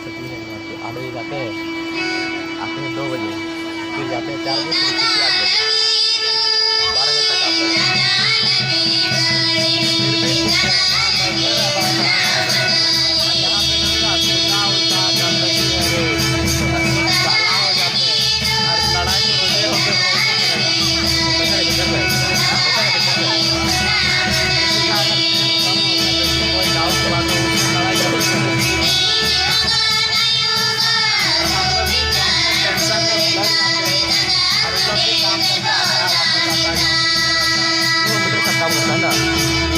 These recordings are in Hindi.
छुट्टी है वहाँ पे 8 बजे जाते हैं, आते हैं 2 बजे, फिर जाते हैं 4 बजे, फिर छुट्टी 8 बजे, 12 घंटा काम करते हैं। फिर भी यहाँ पे ना चूल्हा उल्हा गंदगी है, साला हो जाते हैं और लड़ाई तो रोजे होते हैं। पैसा का दिक्कत है, पैसा का दिक्कत है। किसी का अगर तेल कम हो गया तो कोई डाउट के बाद में उसमें लड़ाई जरूर करें। हम लोग भी टेंशन में लग जाते हैं और उन लोग भी काम करके आता जाता है, किलोमीटर का काम होता है ना,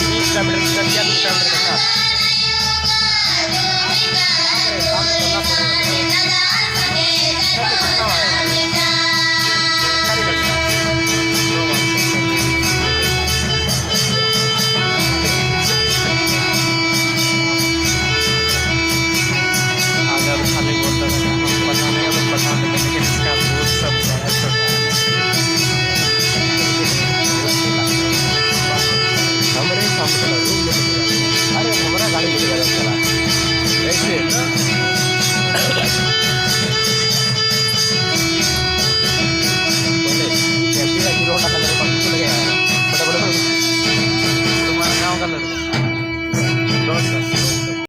20 किलोमीटर कर दिया, 2 किलोमीटर करना काम तो करना पड़ेगा। तो कितना आएगा क्या नहीं लगता। अगर खाली बोलता था हम बताने का तो बता देते, लेकिन इसका भूत सब बहुत छोटा है। हमारे सामने रूम में अरे हमारा गाड़ी लेके चला ऐसे तुम्हारा गाँव का लड़का दोस्त